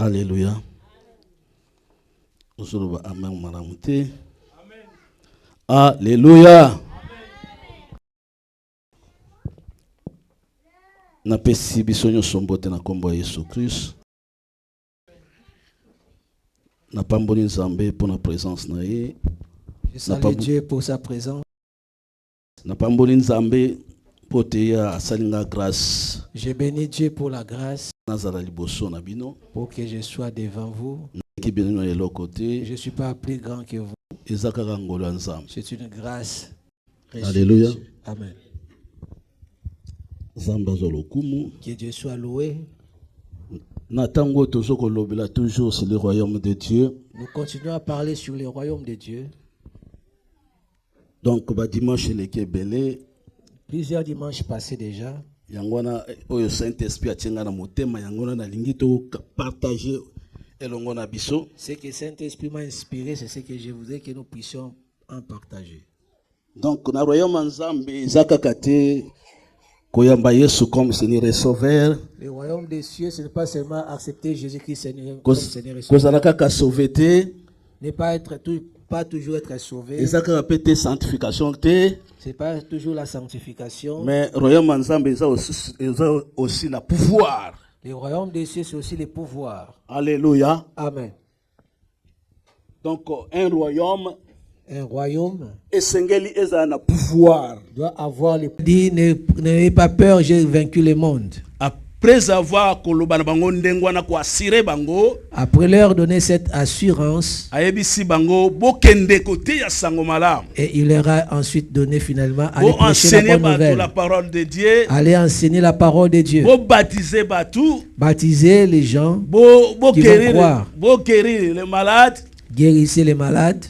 Alléluia. Alléluia. Na pesi bisonyo sombote na kombo ya Yesu Christ. Na pamboli nzambe pour la présence na ye. Je salue Dieu pour sa présence. Na pamboli nzambe pour te ya salinga grâce. Je bénis Dieu pour la grâce. Nazara liboso na bino. Pour que je sois devant vous. Ki benino de l'autre côté. Je suis pas plus grand que vous. Ezakaka ngolo nzambe. C'est une grâce. Alléluia. Amen. Que Dieu soit loué. Toujours sur le royaume de Dieu. Nous continuons à parler sur le royaume de Dieu. Donc, dimanche, plusieurs dimanches passés déjà. Yangwana, Saint-Esprit a tient na motema, yangwana na lingito partager elongo na biso. Ce que Saint-Esprit m'a inspiré, c'est ce que je voudrais que nous puissions en partager. Donc na royaume nzambe ezaka kate koyamba Yesu comme Seigneur et Sauveur. Le royaume des cieux, ce n'est pas seulement accepter Jésus-Christ Seigneur comme Seigneur et Sauveur. Kozalaka ka sauveté. Ne pas toujours être sauvé. Ezaka pété sanctification te. C'est pas toujours la sanctification. Mais royaume nzambe eza aussi na pouvoir. Le royaume des cieux, c'est aussi le pouvoir. Alléluia. Amen. Donc un royaume esengeli eza na pouvoir. Doit avoir le dit n'ayez pas peur, j'ai vaincu le monde. Après avoir koloba na bango ndengwana ko assurer bango, après leur donner cette assurance, ayebisi bango bokende côté ya sango malam. Et il leur a ensuite donné finalement à prêcher la bonne nouvelle. La parole de Dieu. Allez enseigner la parole de Dieu. Baptiser les gens qui vont croire. Guérir les malades. Guérissez les malades.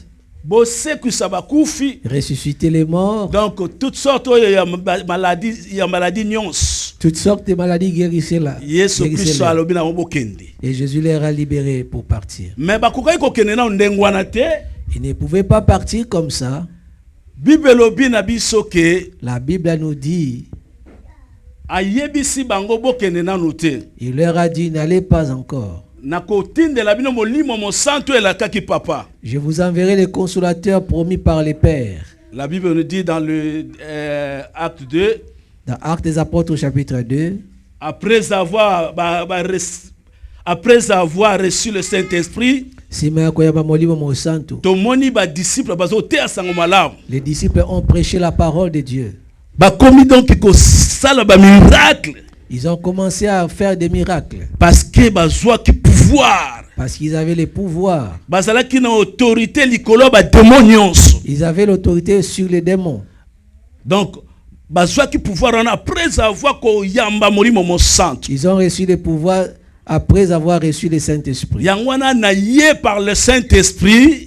Ressusciter les morts. Donc toutes sortes de maladies nyons. Toutes sortes de maladies guérissez-la. Et Jésus les a libérés pour partir. Mais ils ne pouvaient pas partir comme ça. La Bible nous dit, il leur a dit, n'allez pas encore. Je vous enverrai les consolateurs promis par les pères. La Bible nous dit dans le acte 2, dans Actes des Apôtres chapitre 2, après avoir reçu le Saint-Esprit, les disciples ont prêché la parole de Dieu. Ils ont commencé à faire des miracles. Parce qu'ils avaient le pouvoir. Ils avaient l'autorité sur les démons. Donc, ils ont reçu le pouvoir après avoir reçu le Saint-Esprit.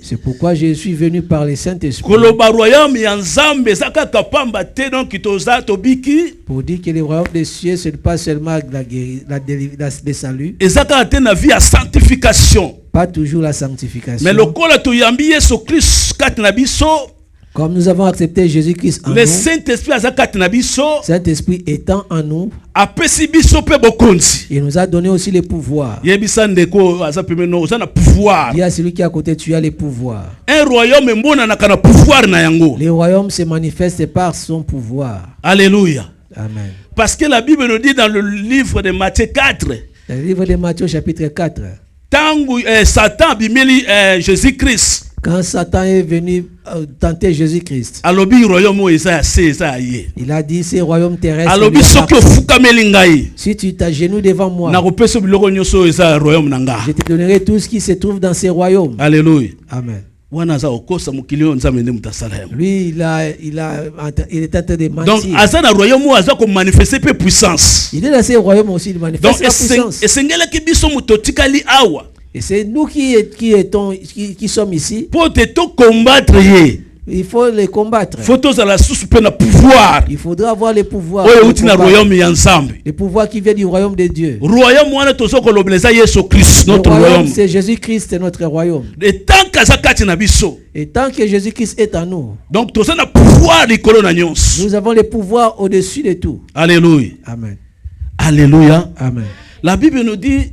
C'est pourquoi je suis venu par le Saint-Esprit. Pour dire que le royaume des cieux, ce n'est pas seulement le salut. Pas toujours la sanctification. Mais comme nous avons accepté Jésus-Christ en le nous, Saint-Esprit étant en nous, il nous a donné aussi le pouvoir. Il y a celui qui est à côté, tu as le pouvoir. Le royaume se manifeste par son pouvoir. Alléluia. Amen. Parce que la Bible nous dit dans le livre de Matthieu 4, le livre de Matthieu chapitre 4, Satan bimeli Jésus-Christ. Quand Satan est venu tenter Jésus-Christ, il a dit, c'est royaume terrestre. Si tu t'agenouilles devant moi, je te donnerai tout ce qui se trouve dans ces royaumes. Alléluia. Amen. Lui, il est en train de mentir. Donc, il est dans ces royaumes aussi, il manifeste la puissance. Et c'est nous qui sommes ici. Il faut les combattre. Il faudra avoir les pouvoirs. Les pouvoirs qui viennent du royaume de Dieu. Le royaume, c'est Jésus-Christ, notre royaume. Et tant que Jésus-Christ est en nous, donc nous avons les pouvoirs au-dessus de tout. Alléluia. Amen. Alléluia. Amen. La Bible nous dit,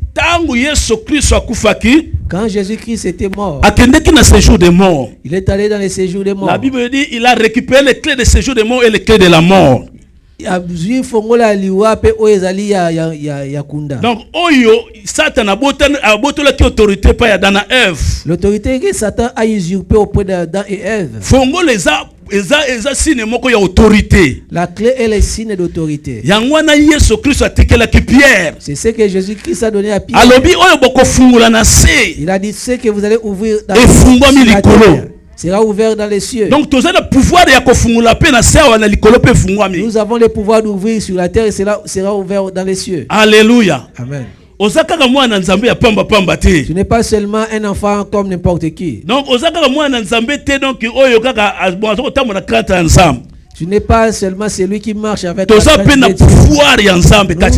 quand Jésus-Christ était mort, il est allé dans les séjours des morts. La Bible dit, il a récupéré les clés des séjours des morts et les clés de la mort. Donc, Satan a autorité par Adam et Ève. L'autorité que Satan a usurpée auprès d'Adam et Ève. La clé est le signe d'autorité. C'est ce que Jésus-Christ a donné à Pierre. Il a dit ce que vous allez ouvrir dans la terre sera ouvert dans les cieux. Donc nous avons le pouvoir d'ouvrir sur la terre et cela sera ouvert dans les cieux. Alléluia. Amen. Tu n'es pas seulement un enfant comme n'importe qui. Donc Tu n'es pas seulement celui qui marche avec la grâce de Dieu.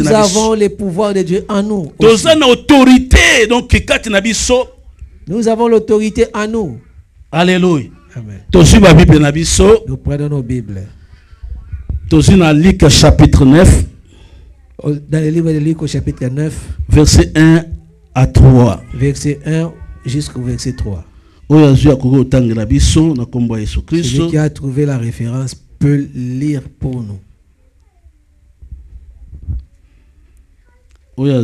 Nous avons les pouvoirs de Dieu en nous. Autorité, donc, nous avons l'autorité en nous. Alléluia. Amen. Nous prenons nos Bibles. Dans Luc chapitre 9. Dans le livre de Luc au chapitre 9. Verset 1 à 3. Verset 1 jusqu'au verset 3. Celui qui a trouvé la référence peut lire pour nous. Luc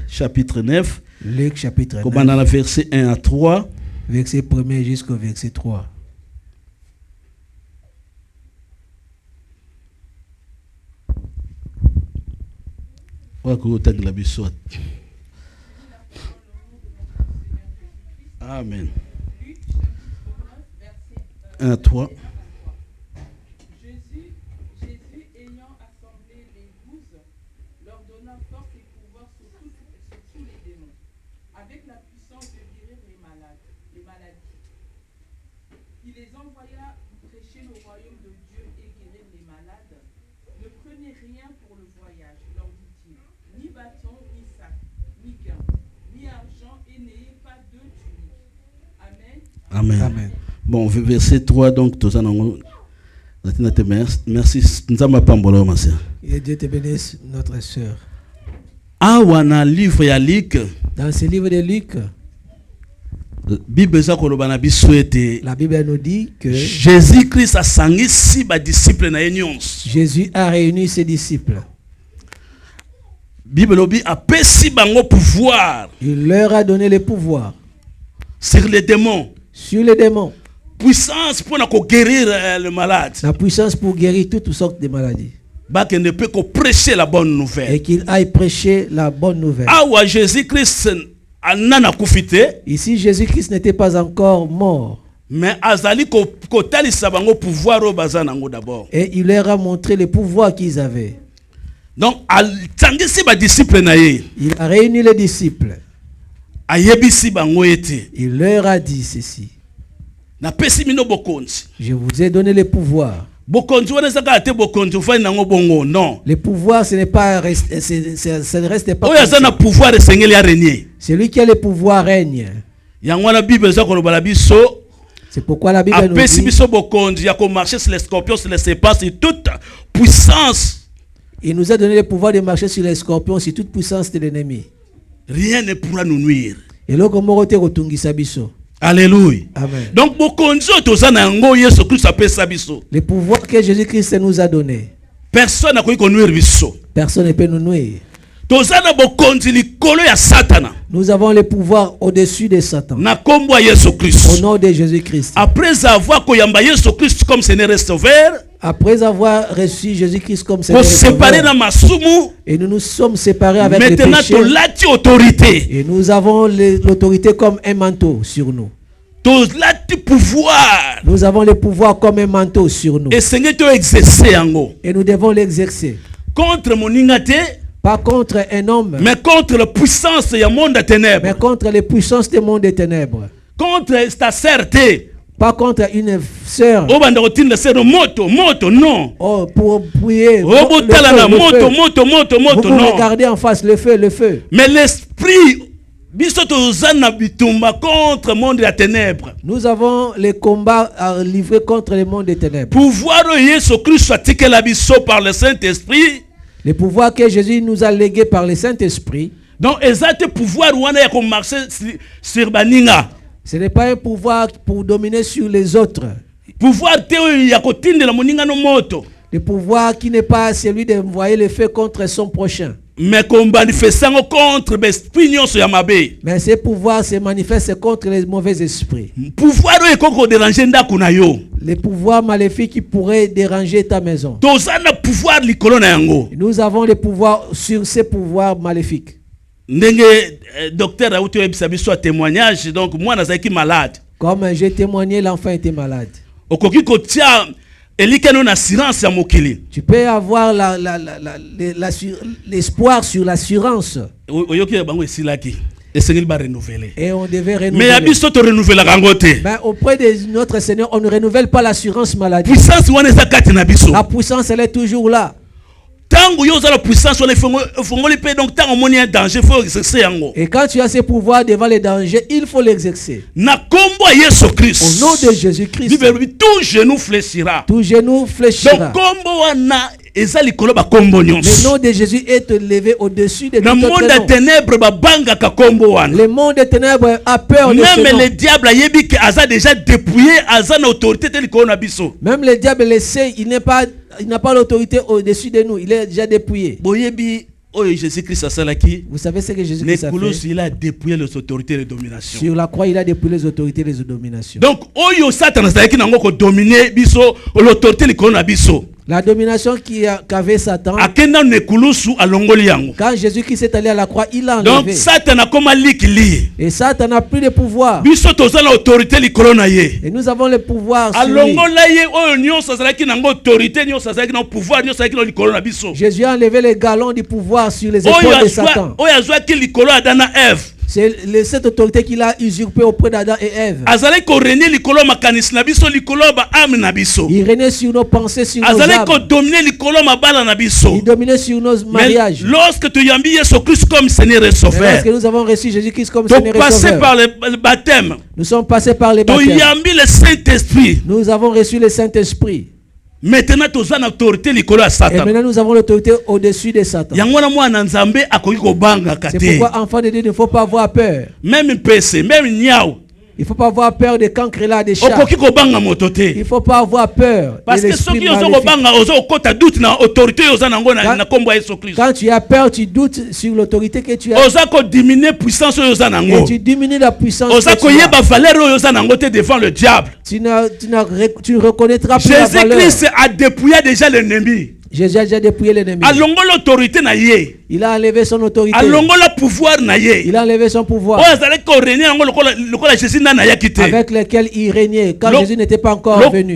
chapitre 9. Luc chapitre 9. Verset 1 à 3. Verset 1 jusqu'au verset 3. Amen. 1 à 3. Jésus ayant assemblé les 12, leur donna force et pouvoir sur tous les démons, avec la puissance de guérir les maladies. Il les envoya prêcher le royaume de Dieu et guérir les malades. Ne prenez rien pour le voyage, leur dit-il, ni bâton, ni sac, ni gain, ni argent, et n'ayez pas de tunique. Amen. Amen. Amen. Bon, verset 3, donc, merci. Et Dieu te bénisse, notre sœur. Dans livre de Luc, dans ce livre de Luc, la Bible nous dit que Jésus-Christ a sangé si disciples. Jésus a réuni ses disciples. Bible a péci bango pouvoir. Il leur a donné le pouvoir sur les démons. Sur les démons. Puissance pour guérir le malade. La puissance pour guérir toutes sortes de maladies. Qu'il ne peut que prêcher la bonne nouvelle. Et qu'il aille prêcher la bonne nouvelle. Jésus-Christ ici, Jésus-Christ n'était pas encore mort. Mais et il leur a montré le pouvoir qu'ils avaient. Donc, il a réuni les disciples. Il leur a dit ceci. Je vous ai donné le pouvoir. Le pouvoir, ce n'est pas, ça ne reste pas. Celui qui a le pouvoir règne. C'est pourquoi la Bible nous dit marcher sur les scorpions, sur les serpents, sur toute puissance. Il nous a donné le pouvoir de marcher sur les scorpions, sur toute puissance de l'ennemi. Rien ne pourra nous nuire. Et là, comme on sabiso. Alléluia. Amen. Donc, le pouvoir que Jésus-Christ nous a donné. Personne ne peut nous nuire. Personne ne peut nous nuire. Nous avons le pouvoir au-dessus de Satan. Au nom de Jésus-Christ. Après avoir Jésus-Christ comme Seigneur et Sauveur, après avoir reçu Jésus-Christ comme Seigneur et nous nous sommes séparés avec les péchés. Autorité. Et nous avons l'autorité comme un manteau sur nous. Pouvoir. Nous avons le pouvoir comme un manteau sur nous. Et nous devons l'exercer. Contre mon ingate. Pas contre un homme. Mais contre la puissance du monde des ténèbres. Mais contre les puissances du monde des ténèbres. Contre ta sœur. Pas contre une sœur. Non. Oh, pour prier. Vous regardez en face le feu. Mais l'esprit, contre le monde des ténèbres. Nous avons les combats à livrer contre le monde des ténèbres. Pouvoir Jésus-Christ par le Saint-Esprit. Le pouvoir que Jésus nous a légué par le Saint-Esprit. Donc, exact pouvoir marcher sur Baninga. Ce n'est pas un pouvoir pour dominer sur les autres. Pouvoir le pouvoir qui n'est pas celui d'envoyer le feu contre son prochain. Mais contre mais ce pouvoir se manifeste contre les mauvais esprits. Pouvoir les pouvoirs maléfiques qui pourraient déranger ta maison. Nous avons le pouvoir sur ces pouvoirs maléfiques. Docteur a eu témoignage, donc moi je malade. Comme j'ai témoigné, l'enfant était malade. Tu peux avoir l'espoir sur l'assurance. Et on devait renouveler. Mais auprès de notre Seigneur, on ne renouvelle pas l'assurance maladie. La puissance, elle est toujours là. Et quand tu as ce pouvoir devant les dangers, il faut l'exercer. Au nom de Jésus-Christ, tout genou fléchira. Tout genou fléchira. Le nom de Jésus est élevé au-dessus de tout autre nom. Le monde des ténèbres a peur de ce nom. Même le diable a déjà dépouillé, autorité. Même le diable le sait, il n'a pas l'autorité au-dessus de nous. Il est déjà dépouillé. Vous savez ce que Jésus-Christ a fait? Il a dépouillé les autorités et les dominations. Sur la croix, il a dépouillé les autorités et les dominations. Donc, Satan a dominé l'autorité de la domination qu'avait Satan. Quand Jésus-Christ est allé à la croix, il l'a enlevé. Donc Satan a comme et Satan n'a plus de pouvoir. Et nous avons le pouvoir sur lui. Jésus a enlevé les galons du pouvoir sur les épaules de Satan. C'est cette autorité qu'il a usurpée auprès d'Adam et Ève. Il régnait sur nos pensées, sur nos âmes. Il dominait sur nos mariages. Lorsque tu as mis Jésus-Christ comme Seigneur et Sauveur, lorsque nous avons reçu Jésus-Christ comme Seigneur et Sauveur, par le baptême, nous sommes passés par le baptême. Tu as mis le Saint-Esprit. Nous avons reçu le Saint-Esprit. Maintenant, tu as l'autorité et maintenant nous avons l'autorité au-dessus de Satan. C'est pourquoi, enfant de Dieu, il ne faut pas avoir peur. Même PC, même niao. Il ne faut pas avoir peur des cancrelats, des chats. Il ne faut pas avoir peur. Parce que ceux qui ont quand tu as peur, tu doutes sur l'autorité que tu as. Et tu diminues la puissance que tu as. Devant le diable. Tu ne reconnaîtras plus la valeur. Jésus-Christ a dépouillé déjà l'ennemi. Jésus a déjà dépouillé l'ennemi. Il a enlevé son autorité. Il a enlevé son pouvoir. Avec lequel il régnait quand Jésus n'était pas encore venu.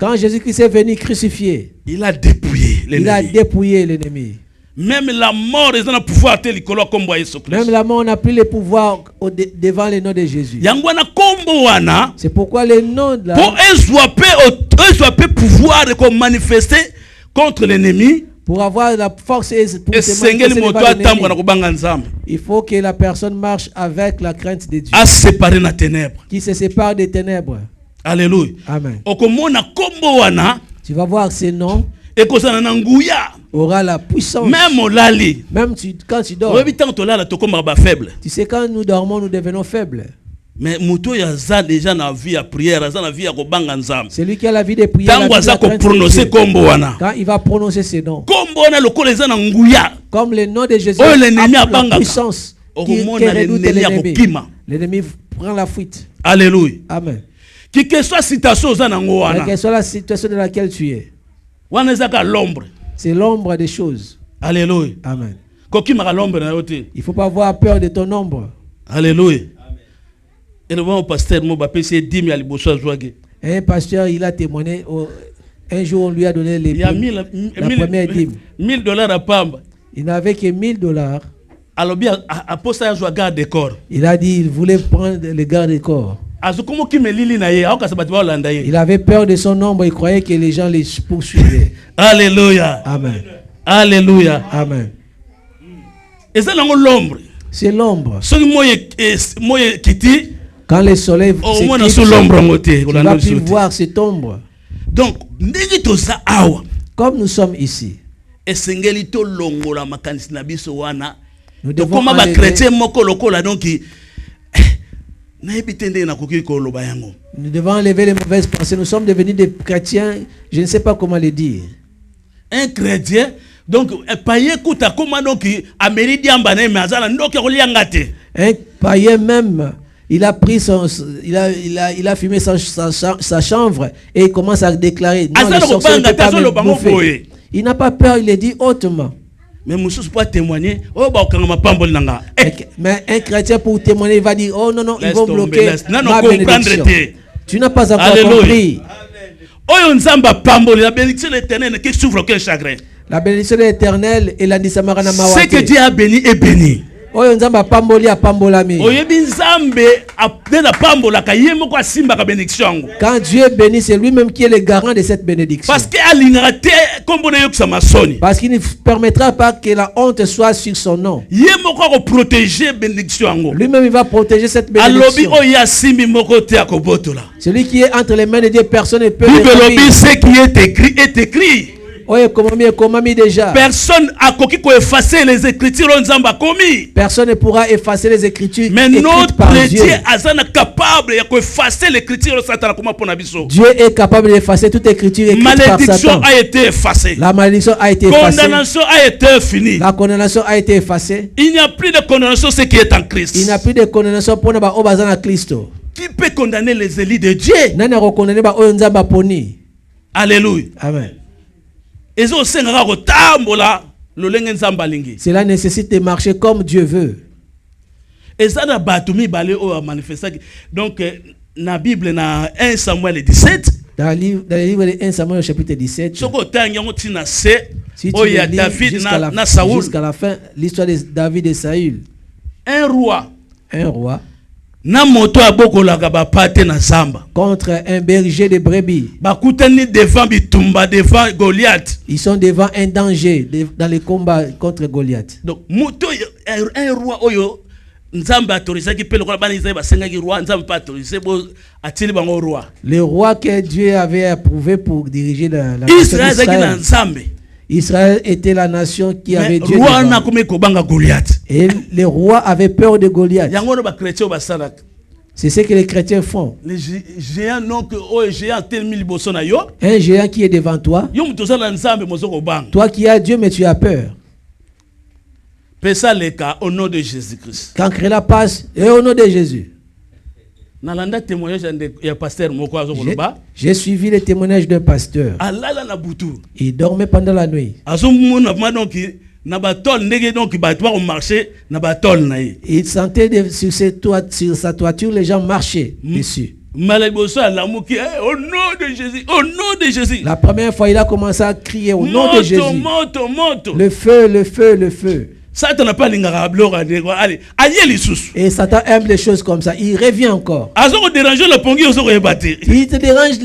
Quand Jésus-Christ est venu crucifié, il a dépouillé l'ennemi. Même la mort est un pouvoir tel comme même la mort n'a plus le pouvoir devant le nom de Jésus. C'est pourquoi le nom de pour pouvoir manifester contre l'ennemi. Pour avoir la force et pour il faut que la personne marche avec la crainte de Dieu. À séparer la ténèbre. Qui se sépare des ténèbres. Alléluia. Amen. Tu vas voir ces noms. Aura la puissance. Même quand tu dors. Tu sais, quand nous dormons, nous devenons faibles. Mais déjà na vie à prière, na vie à c'est lui qui a la vie de prière. Quand il va prononcer ces noms. Comme le nom de Jésus. La puissance qui redoute l'ennemi. L'ennemi prend la fuite. Alléluia. Amen. Quelle que soit la situation dans laquelle tu es. L'ombre. C'est l'ombre des choses. Alléluia. Amen. Il ne faut pas avoir peur de ton ombre. Alléluia. Et le pasteur un pasteur, il a témoigné. Un jour, on lui a donné la première dîme. $1000 à Pamba. Il n'avait que $1000. Il a dit qu'il voulait prendre le garde du corps. Il avait peur de son ombre, il croyait que les gens les poursuivaient. Alléluia. Amen. Alléluia. Amen. Et c'est l'ombre. C'est l'ombre. Quand le soleil tu vas plus voir cette ombre. Donc, comme nous sommes ici, nous devons enlever les mauvaises pensées. Nous sommes devenus des chrétiens, je ne sais pas comment le dire. Un chrétien, donc un païen même, il a pris il a fumé sa chanvre et il commence à déclarer non, les sorciers ne peuvent pas me bouffer. Il n'a pas peur, il le dit hautement. Mais monsieur pas témoigner. Mais un chrétien pour témoigner, il va dire oh non, ils vont bloquer ma bénédiction. Tu n'as pas encore compris. La bénédiction de l'Éternel qui souffre aucun chagrin. La bénédiction de l'Éternel et la nisamarana mawate. Ce que Dieu a béni est béni. Oyo nzamba pamboli apambolami. Oyebi nzambe apena pambola kayemo kwa simba ka bénédiction. Quand Dieu bénit, c'est lui-même qui est le garant de cette bénédiction. Parce que alingate kombo na yoksa masoni. Parce qu'il ne permettra pas que la honte soit sur son nom. Yemo kwa protéger bénédiction. Lui-même il va protéger cette bénédiction. Alobi oya simbi moko te akobotola. Celui qui est entre les mains de Dieu, personne ne peut le faire. Ce qui est écrit est écrit. Déjà. Personne a effacer les écritures. Personne ne pourra effacer les écritures. Mais notre Dieu est capable d'effacer l'écriture. Dieu est capable d'effacer toute écriture écrite par Satan. Malédiction a été effacée. La malédiction a été effacée. Condamnation a été finie. La condamnation a été effacée. Il n'y a plus de condamnation ce qui est en Christ. Il n'y a plus de condamnation pour nous en Christ. Qui peut condamner les élus de Dieu? Alléluia. Amen. Cela nécessite de marcher comme Dieu veut. Et ça n'a pas tout mis manifesté. Donc, dans la Bible, dans 1 Samuel 17, dans le livre de 1 Samuel chapitre 17, si tu lis jusqu'à la fin, l'histoire de David et Saül. Un roi. Contre un berger de brebis. Devant Goliath. Ils sont devant un danger dans les combats contre Goliath. Donc, un roi oyo nzamba autorisé qui peut le roi le roi que Dieu avait approuvé pour diriger la nation d'Israël. Israël était la nation qui avait Dieu. Et les rois avaient peur de Goliath. C'est ce que les chrétiens font. Les géants, un géant qui est devant toi. Toi qui as Dieu, mais tu as peur. Au nom de Jésus-Christ. Quand cela passe, et au nom de Jésus. J'ai suivi le témoignage d'un pasteur. Il dormait pendant la nuit. Il sentait sur sa toiture les gens marcher dessus. Au nom de Jésus, au nom de Jésus. La première fois, il a commencé à crier au nom de Jésus. Le feu, le feu, le feu. Satan n'a pas allez, et Satan aime les choses comme ça. Il revient encore. Il te dérange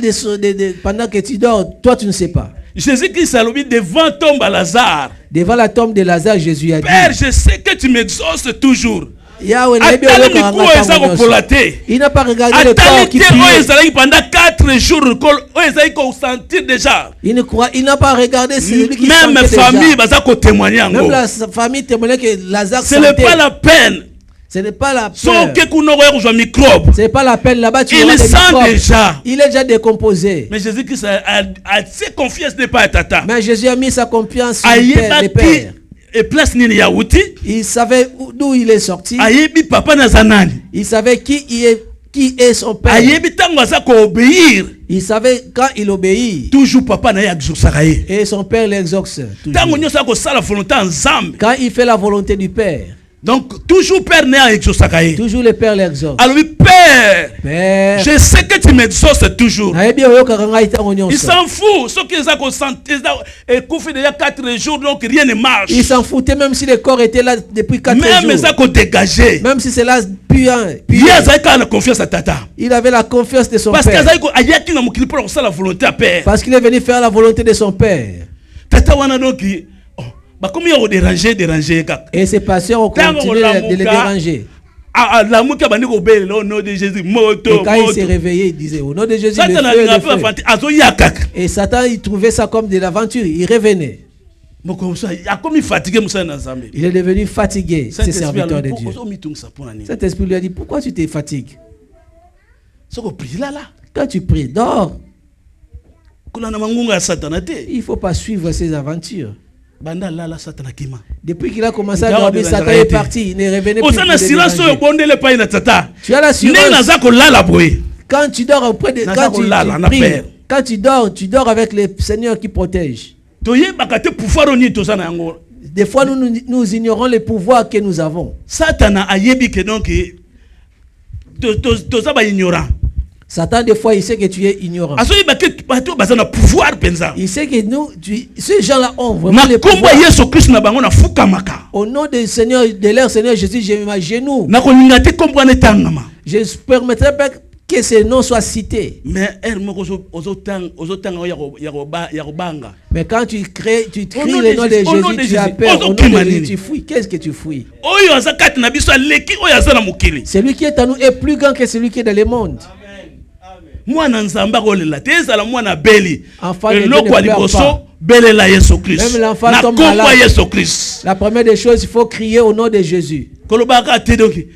pendant que tu dors. Toi, tu ne sais pas. Jésus-Christ a dit devant tombe à Lazare. Devant la tombe de Lazare, Jésus a dit: Père, je sais que tu m'exauces toujours. Il n'a pas regardé le corps qui priait. Pendant 4 jours, il n'a pas regardé celui qui même famille va témoigner. Même la famille témoignait que Lazare ce n'est pas la peine. Ce n'est pas la peine. Ce n'est pas la peine là-bas. Il le sent déjà. Il est déjà décomposé. Mais Jésus-Christ a ses confiances n'est pas tata. Mais Jésus a mis sa confiance sur le Père. Et place nini ya wuti. Il savait d'où il est sorti. Ayebi papa na zanani. Il savait qui est son père. Ayebi tango azako obéir. Il savait quand il obéit. Toujours papa na exauceraye. Et son père l'exauce. Tango nyosa ko sala volonté ensemble. Quand il fait la volonté du Père. Donc toujours Père n'est exauceraye. Toujours le Père l'exauce. Alors Père, je sais que tu m'exauces toujours. Il s'en fout. Ceux qui ont consenti et couffé déjà 4 jours, donc rien ne marche. Il s'en foutait même si le corps était là depuis 4 jours. Même ça qu'on dégagé. Même si c'est là puant. Il avait la confiance de son Père. Parce qu'il est venu faire la volonté de son Père. Et ses patients ont continué de le déranger. Et quand il s'est réveillé, il disait au nom de Jésus, le feu. Et Satan, il trouvait ça comme de l'aventure. Il revenait. Il est devenu fatigué, ce serviteur de Dieu. Cet esprit lui a dit: pourquoi tu te fatigues? Quand tu pries, dors. Il ne faut pas suivre ses aventures. Depuis qu'il a commencé à dormir, Satan est parti. Il ne revenait plus. Tu as l'assurance. Quand tu dors auprès de quand tu dors, tu dors avec le Seigneur qui protège. Des fois, nous ignorons les pouvoirs que nous avons. Satan, des fois, il sait que tu es ignorant. Il sait que nous, ces gens-là ont vraiment le pouvoir. Au nom du Seigneur, de leur Seigneur Jésus, je mets mes genoux. Je ne permettrai pas que ce nom soit cité. Mais quand tu cries le nom de Jésus, tu as peur. Au nom de Jésus, tu fouilles. Qu'est-ce que tu fouilles? Celui qui est en nous est plus grand que celui qui est dans le monde. Mwana nzamba kolela tezala mwana beli eloko liboso belela Yesu Christ na kombo Yesu Christ. La première des choses, il faut crier au nom de Jésus. Kolobaka te donc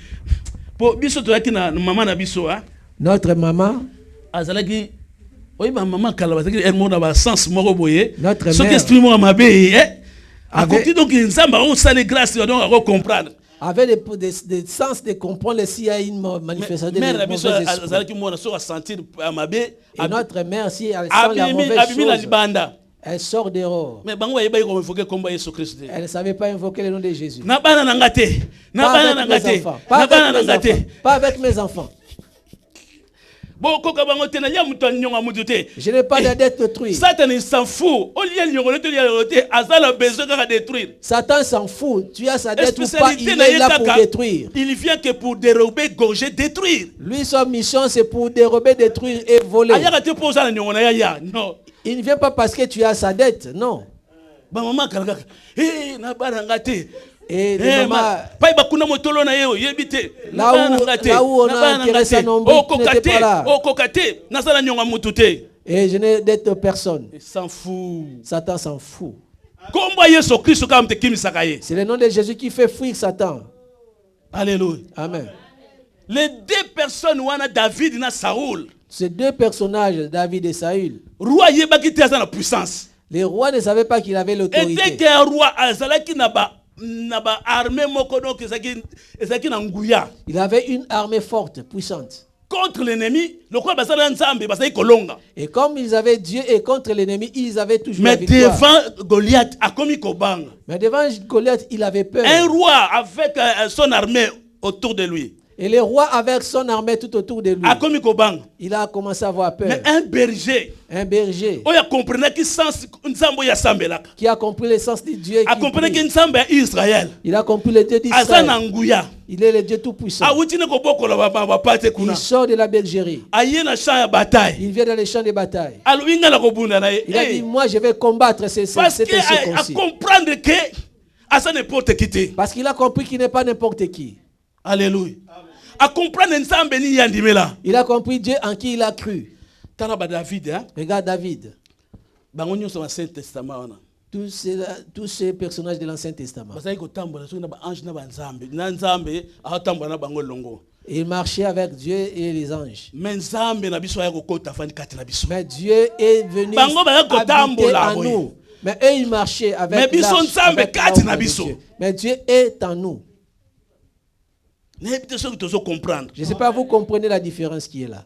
po biso to yaki na mama na biso ha notre maman azalaki oyi ba mama kala bazaki elle mona ba sens moko boye notre so que esprit mo mabe akoki donc nzamba on sale grâce donc à comprendre avait des sens de comprendre s'il y a une manifestation de mauvais esprit. Et notre mère, si elle sent la mauvaise chose, elle sort dehors. Elle ne savait pas invoquer le nom de Jésus. Pas avec mes enfants. Je n'ai pas d'aide détruire. Satan s'en fout. Satan s'en fout. Tu as sa dette ou pas, il est là pour détruire. Il vient que pour dérober, gorger, détruire. Lui, son mission, c'est pour dérober, détruire et voler. Non. Il ne vient pas parce que tu as sa dette, non. Et là où on a intéressé à nombre, tu n'étais pas là. Et je n'ai d'être personne. Il s'en fout. Satan s'en fout. C'est le nom de Jésus qui fait fuir Satan. Alléluia. Amen. Les deux personnes, David et Saoul. Ces deux personnages, David et Saül. Roi yebaki la puissance. Les rois ne savaient pas qu'il avait l'autorité. Et dès qu'un roi azalaki il avait une armée forte, puissante. Contre l'ennemi, et comme ils avaient Dieu et contre l'ennemi, ils avaient toujours la victoire. Devant Goliath, mais devant Goliath, il avait peur. Un roi avec son armée autour de lui. Et le roi avec son armée tout autour de lui. Il a commencé à avoir peur. Mais un berger. Qui a compris le sens de Dieu. Il a compris le Dieu d'Israël. Il est le Dieu tout-puissant. Il sort de la bergerie. Il vient dans les champs de bataille. Il a dit, moi je vais combattre cet incirconcis. Parce qu'il a compris qu'il n'est pas n'importe qui. Alléluia. À comprendre il a compris Dieu en qui il a cru. Regarde David. Tous ces personnages de l'Ancien Testament. Il marchait avec Dieu et les anges. Mais Dieu est venu habiter en nous. Mais eux, ils marchaient avec Dieu. Mais Dieu est en nous. Je ne sais pas, vous comprenez la différence qui est là.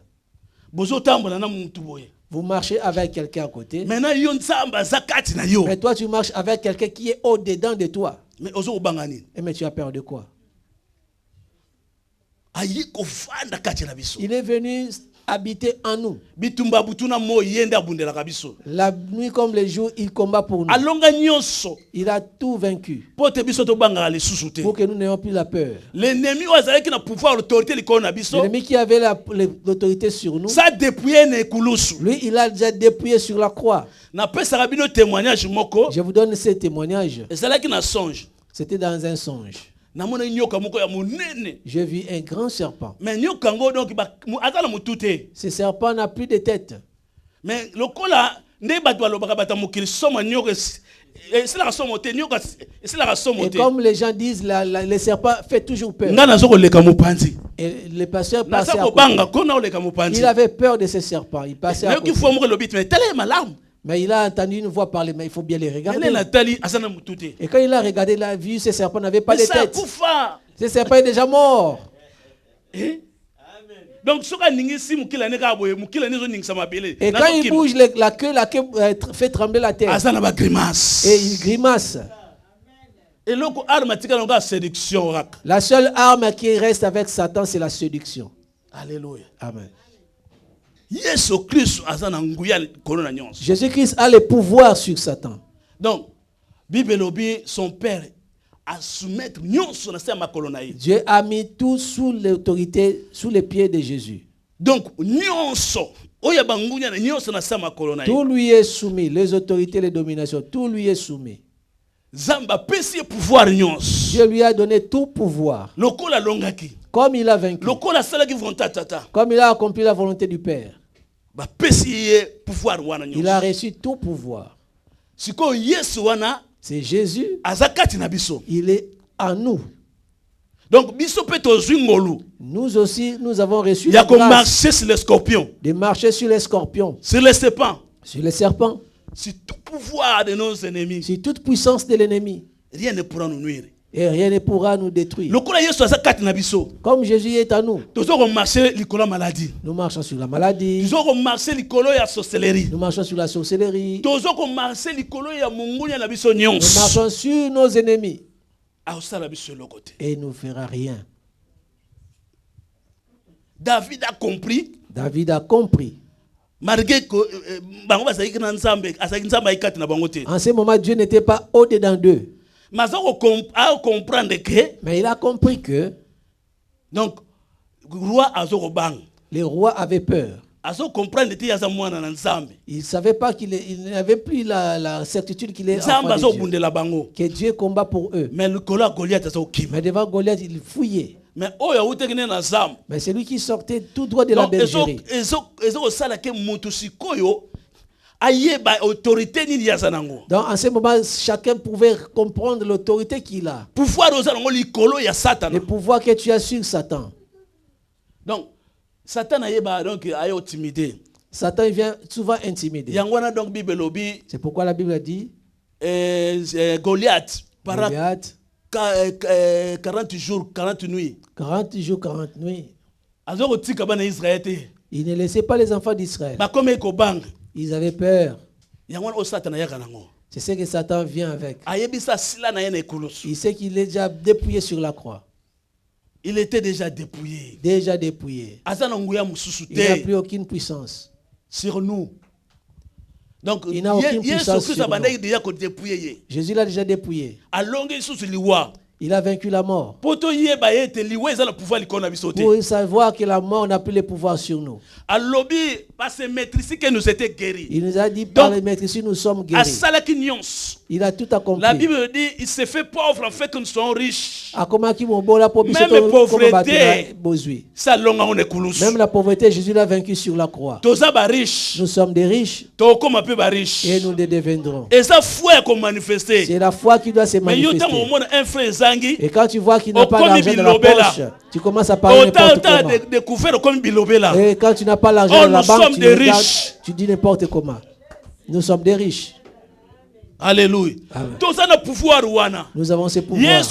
Vous marchez avec quelqu'un à côté. Mais toi, tu marches avec quelqu'un qui est au-dedans de toi. Mais tu as peur de quoi? Il est venu habiter en nous. La nuit comme le jour, il combat pour nous. Il a tout vaincu. Pour que nous n'ayons plus la peur. L'ennemi qui avait l'autorité sur nous, lui, il a déjà dépouillé sur la croix. Je vous donne ce témoignage. C'était dans un songe. J'ai vu un grand serpent. Ce serpent n'a plus de tête. Mais et comme les gens disent, le serpent fait toujours peur. Et le pasteur passait à côté. Il avait peur de ce serpent. Il passait à côté. Mais il a entendu une voix parler, mais il faut bien les regarder. Et quand il a regardé, il a vu ce serpent n'avait pas de tête. Ce serpent est déjà mort. Donc, et quand il bouge la queue fait trembler la tête. Et il grimace. La seule arme qui reste avec Satan, c'est la séduction. Alléluia. Amen. Jésus-Christ a le pouvoir sur Satan. Donc, Bible lobi, son père a soumettre nyonso na se makolona ye. Dieu a mis tout sous l'autorité, sous les pieds de Jésus. Donc, nyonso oya bangunya na nyonso na se makolona ye. Tout lui est soumis, les autorités, les dominations, tout lui est soumis. Zamba pesi pouvoir nyonso. Dieu lui a donné tout pouvoir. Lokola longaki. Comme il a vaincu. Lokola salaki volonté tata. Comme il a accompli la volonté du Père. Ba pesi pouvoir wana nyonso. Il a reçu tout pouvoir. Siko Yesu wana, c'est Jésus. Azakati na biso. Il est en nous. Donc biso peto zwingolu. Nous aussi, nous avons reçu la grâce. Il y a marcher sur les scorpions. De marcher sur les scorpions. Sur les serpents. Sur les serpents. Sur tout pouvoir de nos ennemis. Sur toute puissance de l'ennemi. Rien ne pourra nous nuire. Et rien ne pourra nous détruire. Comme Jésus est à nous. Nous marchons sur la maladie. Nous marchons sur la sorcellerie. Nous marchons sur nos ennemis. Et il ne fera rien. David a compris. David a compris. Malgré que en ce moment, Dieu n'était pas au-dedans d'eux. Mais il a compris que donc les rois avaient peur. Il ne savait pas qu'il n'avait plus la certitude qu'il est enfant de Dieu, que Dieu combat pour eux. Mais devant Goliath, il fouillait. Mais c'est lui qui sortait tout droit de la bergerie. Donc en ce moment, chacun pouvait comprendre l'autorité qu'il a. Le pouvoir que tu as sur Satan. Donc, Satan a intimidé. Satan vient souvent intimider. C'est pourquoi la Bible a dit Goliath, 40 jours, 40 nuits. 40 jours, 40 nuits. Il ne laissait pas les enfants d'Israël. Ils avaient peur. C'est ce que Satan vient avec. Il sait qu'il est déjà dépouillé sur la croix. Il était déjà dépouillé. Déjà dépouillé. Il n'a plus aucune puissance sur nous. Donc, il n'a aucune puissance sur nous. Jésus l'a déjà dépouillé. Il a vaincu la mort. Pour savoir que la mort n'a plus le pouvoir sur nous. Il nous a dit par les maîtrises nous sommes guéris. Il a tout accompli. La Bible dit il s'est fait pauvre en fait que nous sommes riches. Même pauvreté, même la pauvreté, Jésus l'a vaincu sur la croix. Nous sommes des riches et nous les deviendrons. C'est la foi qui doit se manifester. Et quand tu vois qu'il n'a pas l'argent dans la poche, tu commences à parler n'importe comment. Et quand tu n'as pas l'argent dans la banque, tu dis n'importe comment. Nous sommes des riches. Alléluia. Nous avons ce pouvoir.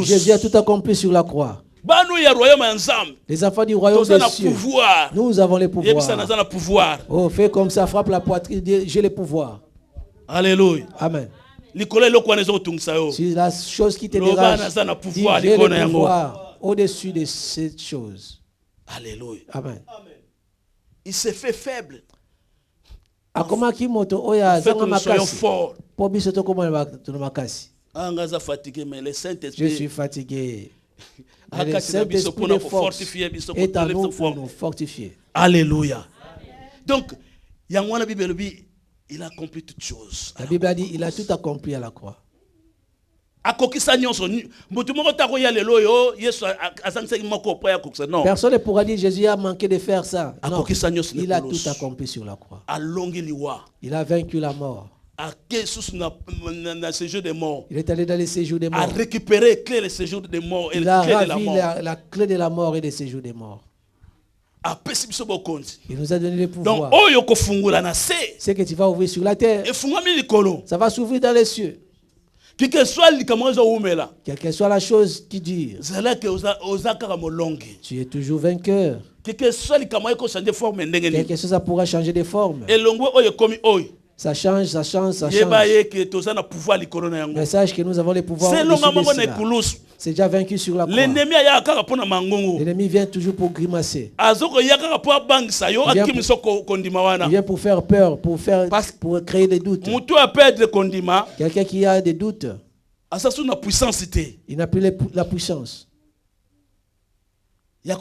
Jésus a tout accompli sur la croix. Les enfants du royaume des cieux, nous avons le pouvoir. Oh, fais comme ça, frappe la poitrine, j'ai le pouvoir. Alléluia. Amen. C'est la chose qui te dérange. J'ai le pouvoir au-dessus de cette chose. Alléluia. Amen. Il s'est fait faible. Comment qui moto oya zanga makasi. Je suis fatigué. Le Saint-Esprit de force est à nous pour nous fortifier. Alléluia. Donc, il a accompli toutes choses. La Bible a dit il a tout accompli à la croix. Personne ne pourra dire Jésus a manqué de faire ça. Non, il a tout accompli sur la croix. Il a vaincu la mort. Il est allé dans les séjours des morts. A récupéré les séjours des morts et il a ravi la clé de la mort et des séjours des morts. Il nous a donné le pouvoir. Ce que tu vas ouvrir sur la terre, ça va s'ouvrir dans les cieux. Quelle que soit la chose qui dure, tu es toujours vainqueur. Quelque chose ça pourra changer de forme. Ça change, ça change, ça change. Mais sache que nous avons les pouvoirs au-dessus de cela. C'est déjà vaincu sur la croix. L'ennemi vient toujours pour grimacer. Il vient pour faire peur, pour créer des doutes. Quelqu'un qui a des doutes, il n'a plus la puissance. Parce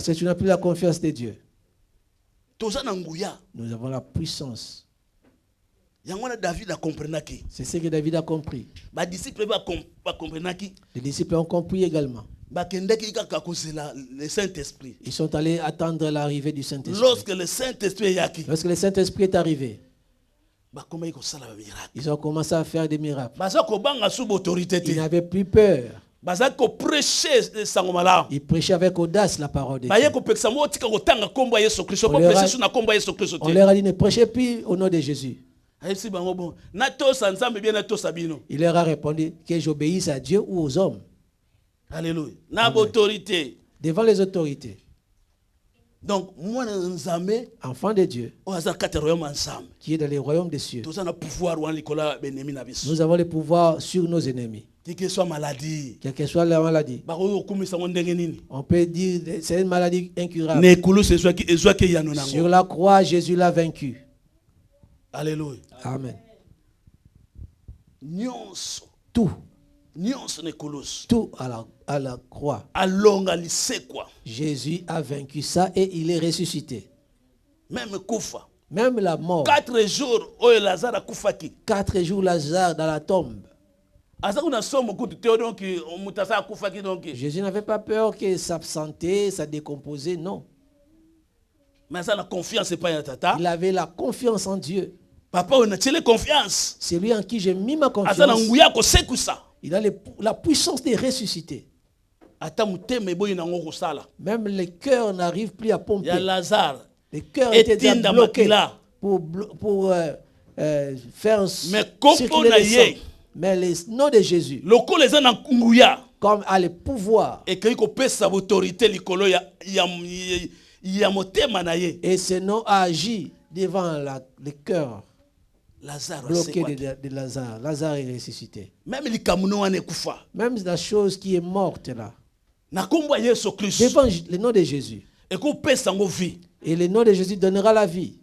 que tu n'as plus la confiance de Dieu. Nous avons la puissance. C'est ce que David a compris. Les disciples ont compris également. Ils sont allés attendre l'arrivée du Saint-Esprit. Lorsque le Saint-Esprit est arrivé, ils ont commencé à faire des miracles. Ils n'avaient plus peur. Ils prêchaient avec audace la parole de Dieu. On leur a dit ne prêchez plus au nom de Jésus. Il leur a répondu que j'obéisse à Dieu ou aux hommes. Alléluia. Devant les autorités. Donc, enfant de Dieu, qui est dans les royaumes des cieux, nous avons le pouvoir sur nos ennemis. Quelle que soit maladie, la maladie, on peut dire que c'est une maladie incurable. Sur la croix, Jésus l'a vaincu. Alléluia. Amen. Tout. Tout à la croix. Jésus a vaincu ça et il est ressuscité. Même la mort. 4 jours, Lazare dans la tombe. Jésus n'avait pas peur que sa santé, sa décomposée, non. Il avait la confiance en Dieu. Papa, on a confiance. C'est lui en qui j'ai mis ma confiance. Il a la puissance de ressusciter. Même les cœurs n'arrivent plus à pomper. Les cœurs étaient déjà bloqués pour faire circuler le sang. Mais le nom de Jésus, comme a le pouvoir, et ce nom a agi devant le cœur bloqué de Lazare. Lazare est ressuscité. Même la chose qui est morte là, devant le nom de Jésus. Et le nom de Jésus donnera la vie.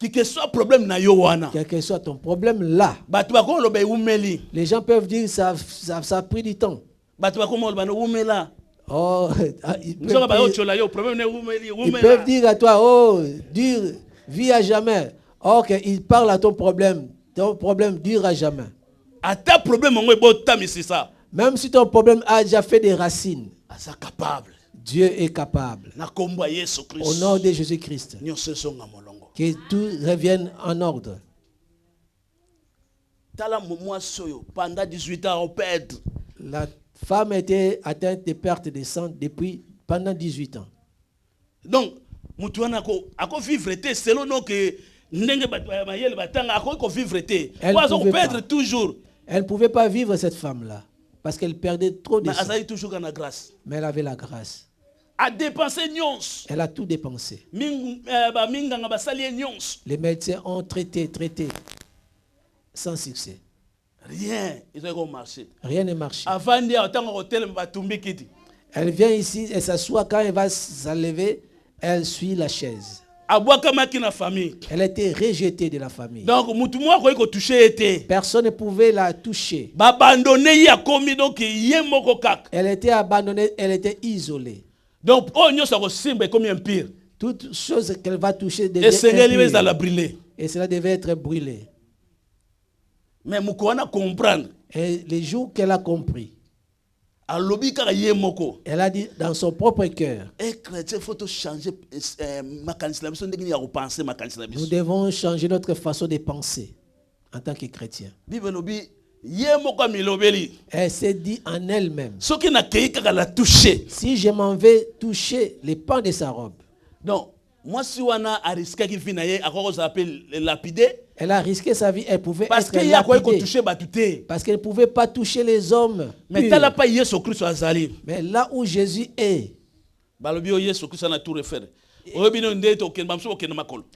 Quel que soit problème na yo wana. Quel que soit ton problème là. Les gens peuvent dire ça a pris du temps. Oh, ils peuvent dire à toi, oh, dur, vie à jamais. Ok, ils parlent à ton problème dure à jamais. Même si ton problème a déjà fait des racines, Dieu est capable. Au nom de Jésus-Christ. Que tout revienne en ordre. Pendant 18 ans, on perd. La femme était atteinte de perte de sang pendant 18 ans. Donc, vivre selon nous que elle ne pouvait pas vivre cette femme-là parce qu'elle perdait trop de sang. Mais elle avait la grâce. Elle a tout dépensé. Les médecins ont traité sans succès. Rien n'est marché. Elle vient ici et s'assoit. Quand elle va s'enlever, elle suit la chaise. Elle a été rejetée de la famille. Donc, personne ne pouvait la toucher. Elle était abandonnée, elle était isolée. Donc, pire. Toute chose qu'elle va toucher devait brûler. Et cela devait être brûlé. Mais comprendre. Et les jours qu'elle a compris, elle a dit dans son propre cœur, nous devons changer notre façon de penser en tant que chrétiens. Elle s'est dit en elle-même, si je m'en vais toucher les pans de sa robe. Donc, moi, si on a risqué elle a risqué sa vie, elle pouvait être lapidée. Parce qu'elle ne pouvait pas toucher les hommes. Mais là où Jésus est,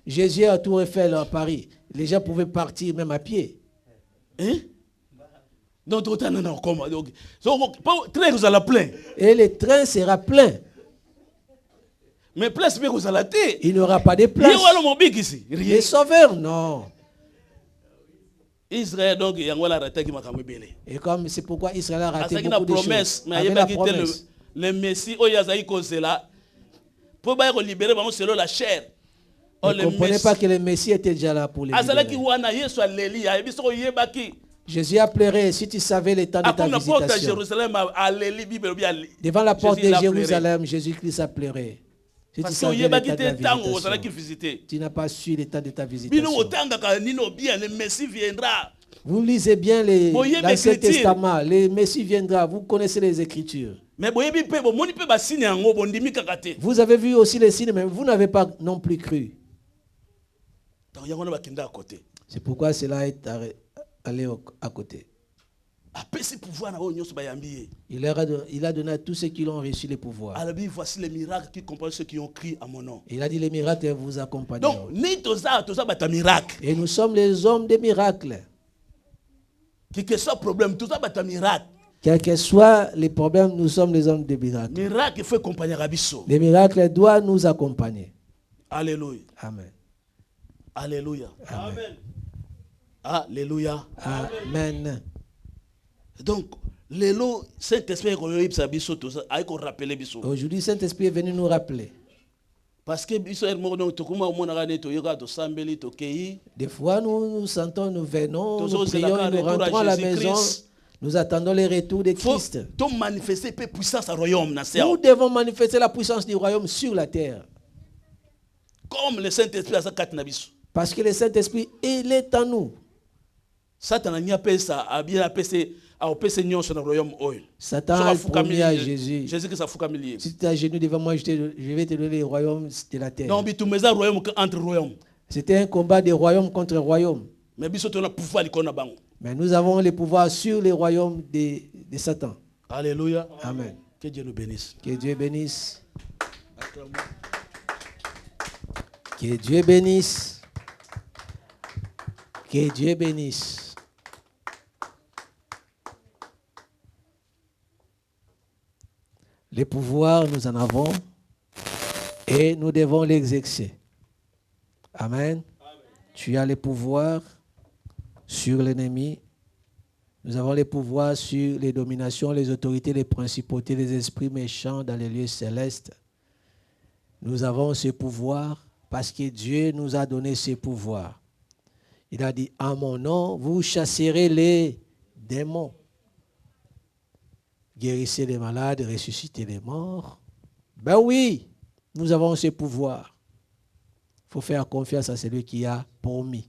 Jésus a tout refait à Paris. Les gens pouvaient partir même à pied. Hein? Et le train sera plein. Mais place, il n'y aura pas de place. Les sauveurs, non. Israël, donc, et comme c'est pourquoi Israël a raté beaucoup de choses. Mais la promesse. Le Messie, pour libérer selon la chair. Ne comprenez pas que le Messie était déjà là pour les libérer. Jésus a pleuré, si tu savais le temps de ta visitation. Devant la porte de Jérusalem, Jésus-Christ a pleuré. Si tu savais le temps de ta visitation, tu n'as pas su le temps de ta visitation. Vous lisez bien l'Ancien Testament, le Messie viendra, vous connaissez les Écritures. Vous avez vu aussi les signes, mais vous n'avez pas non plus cru. C'est pourquoi cela est allé à côté. Il a donné à tous ceux qui l'ont reçu le pouvoir. Voici les miracles qui accompagnent ceux qui ont crié à mon nom. Il a dit les miracles vous accompagnent. Donc, et nous sommes les hommes des miracles. Quel que soit le problème, tout ça va être un miracle. Quels que soient les problèmes, nous sommes les hommes des miracles. Miracle, il faut accompagner Rabisso. Les miracles doivent nous accompagner. Alléluia. Amen. Alléluia. Amen. Alléluia. Amen. Donc, l'élo, Saint-Esprit aujourd'hui, Saint-Esprit est venu nous rappeler. Parce que des fois, nous sentons, nous venons, nous prions, nous rentrons à la maison, nous attendons le retour de Christ. Nous devons manifester la puissance du royaume sur la terre. Comme le Saint-Esprit parce que le Saint-Esprit, il est en nous. Satan a bien Satan a promis à Jésus. Jésus que ça fout si tu es à genoux devant moi, je vais te donner le royaume de la terre. Non, entre royaumes. C'était un combat de royaume contre royaume. Mais nous avons le pouvoir sur les royaumes de Satan. Alléluia. Amen. Que Dieu nous bénisse. Que Dieu bénisse. Que Dieu bénisse. Que Dieu bénisse. Les pouvoirs, nous en avons et nous devons l'exercer. Amen. Tu as les pouvoirs sur l'ennemi. Nous avons les pouvoirs sur les dominations, les autorités, les principautés, les esprits méchants dans les lieux célestes. Nous avons ce pouvoir parce que Dieu nous a donné ce pouvoir. Il a dit, en mon nom, vous chasserez les démons. Guérissez les malades, ressuscitez les morts. Ben oui, nous avons ce pouvoir. Il faut faire confiance à celui qui a promis.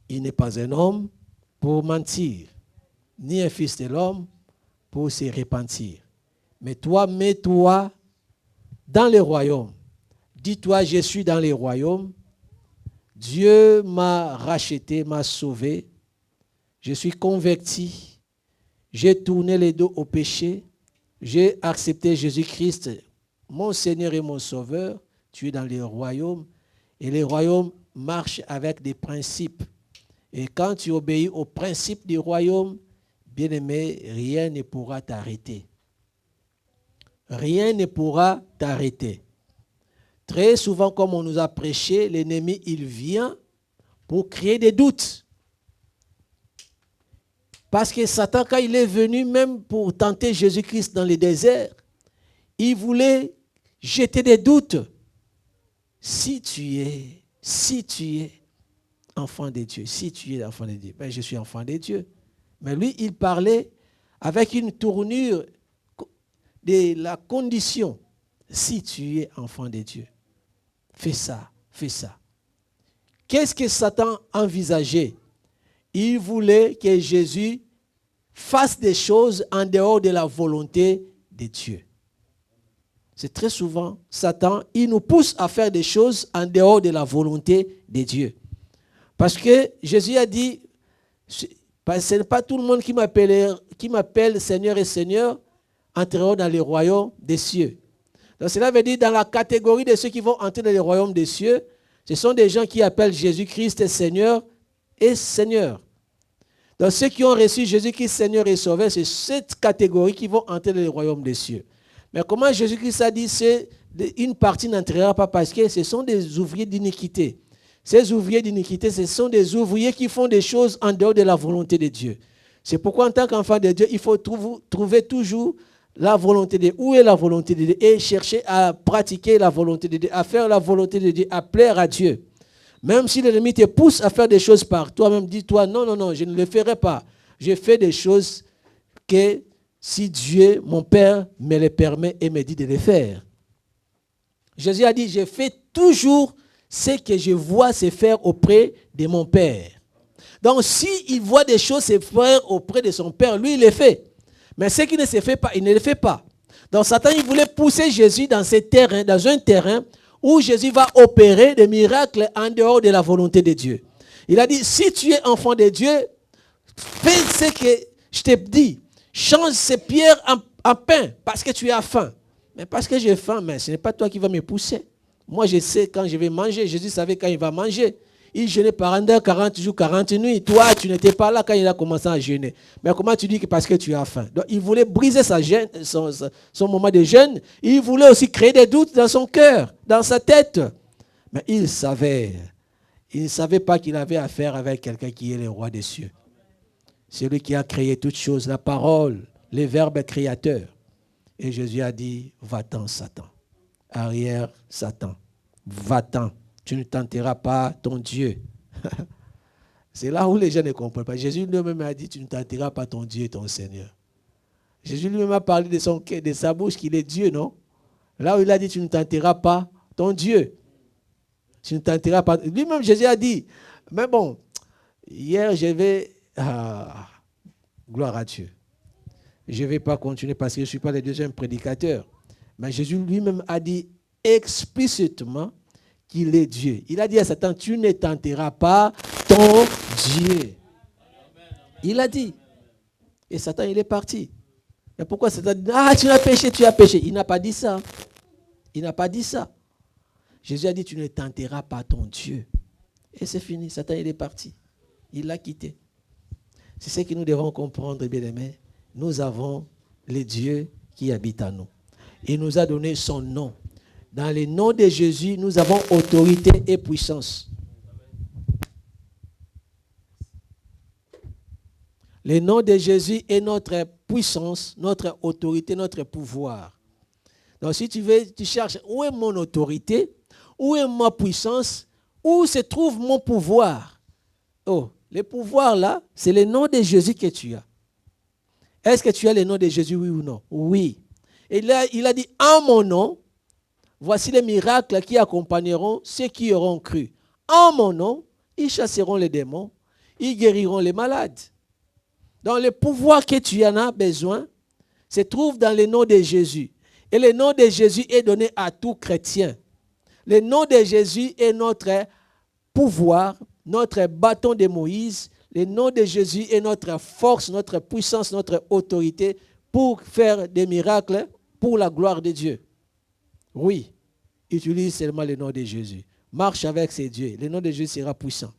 Il n'est pas un homme pour mentir, ni un fils de l'homme pour se repentir. Mais toi, mets-toi dans le royaume. Dis-toi, je suis dans le royaume. Dieu m'a racheté, m'a sauvé. Je suis converti. J'ai tourné les dos au péché. J'ai accepté Jésus-Christ, mon Seigneur et mon Sauveur. Tu es dans le royaume. Et le royaume marche avec des principes. Et quand tu obéis aux principes du royaume, bien-aimé, rien ne pourra t'arrêter. Rien ne pourra t'arrêter. Très souvent, comme on nous a prêché, l'ennemi, il vient pour créer des doutes. Parce que Satan, quand il est venu même pour tenter Jésus-Christ dans le désert, il voulait jeter des doutes. Si tu es enfant de Dieu, si tu es enfant de Dieu, ben je suis enfant de Dieu. Mais lui, il parlait avec une tournure de la condition. Si tu es enfant de Dieu, fais ça, fais ça. Qu'est-ce que Satan envisageait? Il voulait que Jésus fasse des choses en dehors de la volonté de Dieu. C'est très souvent, Satan, il nous pousse à faire des choses en dehors de la volonté de Dieu. Parce que Jésus a dit, ce n'est pas tout le monde qui m'appelle Seigneur et Seigneur entreront dans le royaume des cieux. Donc cela veut dire dans la catégorie de ceux qui vont entrer dans le royaume des cieux, ce sont des gens qui appellent Jésus-Christ Seigneur et Seigneur. Donc ceux qui ont reçu Jésus-Christ Seigneur et Sauveur, c'est cette catégorie qui vont entrer dans le royaume des cieux. Mais comment Jésus-Christ a dit, c'est une partie n'entrera pas parce que ce sont des ouvriers d'iniquité. Ces ouvriers d'iniquité, ce sont des ouvriers qui font des choses en dehors de la volonté de Dieu. C'est pourquoi en tant qu'enfant de Dieu, il faut trouver toujours la volonté de Dieu. Où est la volonté de Dieu? Et chercher à pratiquer la volonté de Dieu, à faire la volonté de Dieu, à plaire à Dieu. Même si l'ennemi te pousse à faire des choses par toi-même, dis-toi, non, non, non, je ne le ferai pas. Je fais des choses que si Dieu, mon Père, me les permet et me dit de les faire. Jésus a dit, je fais toujours ce que je vois se faire auprès de mon Père. Donc, s'il voit des choses se faire auprès de son Père, lui, il les fait. Mais ce qui ne se fait pas, il ne le fait pas. Donc, Satan, il voulait pousser Jésus dans un terrain où Jésus va opérer des miracles en dehors de la volonté de Dieu. Il a dit, si tu es enfant de Dieu, fais ce que je t'ai dit. Change ces pierres en pain parce que tu as faim. Mais parce que j'ai faim, mais ce n'est pas toi qui vas me pousser. Moi, je sais quand je vais manger. Jésus savait quand il va manger. Il jeûnait pendant 40 jours, 40 nuits. Toi, tu n'étais pas là quand il a commencé à jeûner. Mais comment tu dis que parce que tu as faim? Donc, il voulait briser son moment de jeûne. Il voulait aussi créer des doutes dans son cœur, dans sa tête. Mais il savait. Il ne savait pas qu'il avait affaire avec quelqu'un qui est le roi des cieux. C'est lui qui a créé toutes choses, la parole, les verbes créateurs. Et Jésus a dit, va-t'en, Satan. Arrière, Satan. Va-t'en. Tu ne tenteras pas ton Dieu. C'est là où les gens ne comprennent pas. Jésus lui-même a dit, tu ne tenteras pas ton Dieu et ton Seigneur. Jésus lui-même a parlé de sa bouche qu'il est Dieu, non? Là où il a dit, tu ne tenteras pas ton Dieu. Tu ne tenteras pas. Lui-même, Jésus a dit, mais bon, hier, je vais... gloire à Dieu. Je ne vais pas continuer parce que je ne suis pas le deuxième prédicateur. Mais Jésus lui-même a dit explicitement qu'il est Dieu. Il a dit à Satan, tu ne tenteras pas ton Dieu. Il a dit. Et Satan, il est parti. Mais pourquoi Satan dit, tu as péché, tu as péché. Il n'a pas dit ça. Il n'a pas dit ça. Jésus a dit, tu ne tenteras pas ton Dieu. Et c'est fini. Satan, il est parti. Il l'a quitté. C'est ce que nous devons comprendre, bien-aimés. Nous avons le Dieu qui habite en nous. Il nous a donné son nom. Dans le nom de Jésus, nous avons autorité et puissance. Le nom de Jésus est notre puissance, notre autorité, notre pouvoir. Donc si tu cherches où est mon autorité, où est ma puissance, où se trouve mon pouvoir? Oh, le pouvoir là, c'est le nom de Jésus que tu as. Est-ce que tu as le nom de Jésus, oui ou non? Oui. Et là, il a dit, en mon nom, voici les miracles qui accompagneront ceux qui auront cru. En mon nom, ils chasseront les démons, ils guériront les malades. Donc le pouvoir que tu en as besoin se trouve dans le nom de Jésus. Et le nom de Jésus est donné à tout chrétien. Le nom de Jésus est notre pouvoir, notre bâton de Moïse. Le nom de Jésus est notre force, notre puissance, notre autorité pour faire des miracles pour la gloire de Dieu. Oui, utilise seulement le nom de Jésus. Marche avec ces dieux. Le nom de Jésus sera puissant.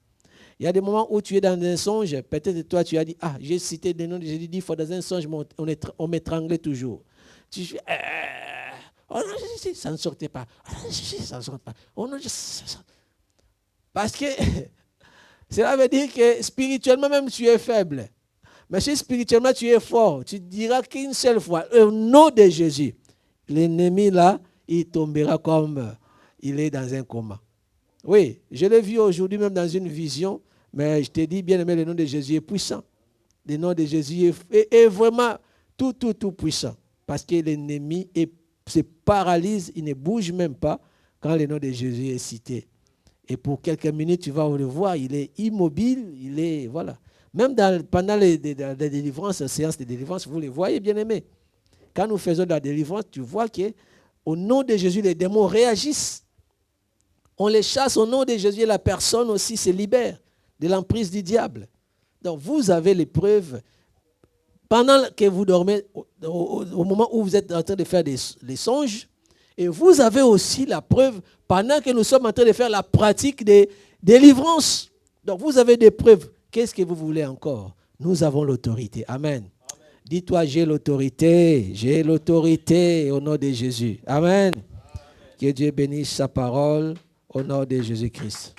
Il y a des moments où tu es dans un songe, peut-être toi tu as dit, j'ai cité le nom de Jésus 10 fois dans un songe, on m'étranglait toujours. Tu fais, oh non, ça ne sortait pas. Ça ne sortait pas. Oh non, parce que cela veut dire que spirituellement même tu es faible. Mais si spirituellement tu es fort, tu diras qu'une seule fois, au nom de Jésus, l'ennemi là, il tombera comme il est dans un coma. Oui, je l'ai vu aujourd'hui même dans une vision, mais je te dis, bien aimé, le nom de Jésus est puissant. Le nom de Jésus est vraiment tout puissant. Parce que l'ennemi se paralyse, il ne bouge même pas quand le nom de Jésus est cité. Et pour quelques minutes, tu vas le voir, il est immobile, il est, voilà. Même pendant les délivrances, les séances de délivrance, vous les voyez, bien aimés. Quand nous faisons de la délivrance, tu vois qu'au nom de Jésus, les démons réagissent. On les chasse au nom de Jésus et la personne aussi se libère de l'emprise du diable. Donc vous avez les preuves. Pendant que vous dormez, au moment où vous êtes en train de faire des songes, Et vous avez aussi la preuve pendant que nous sommes en train de faire la pratique des délivrances. Donc vous avez des preuves. Qu'est-ce que vous voulez encore? Nous avons l'autorité. Amen. Dis-toi, j'ai l'autorité au nom de Jésus. Amen. Que Dieu bénisse sa parole au nom de Jésus-Christ.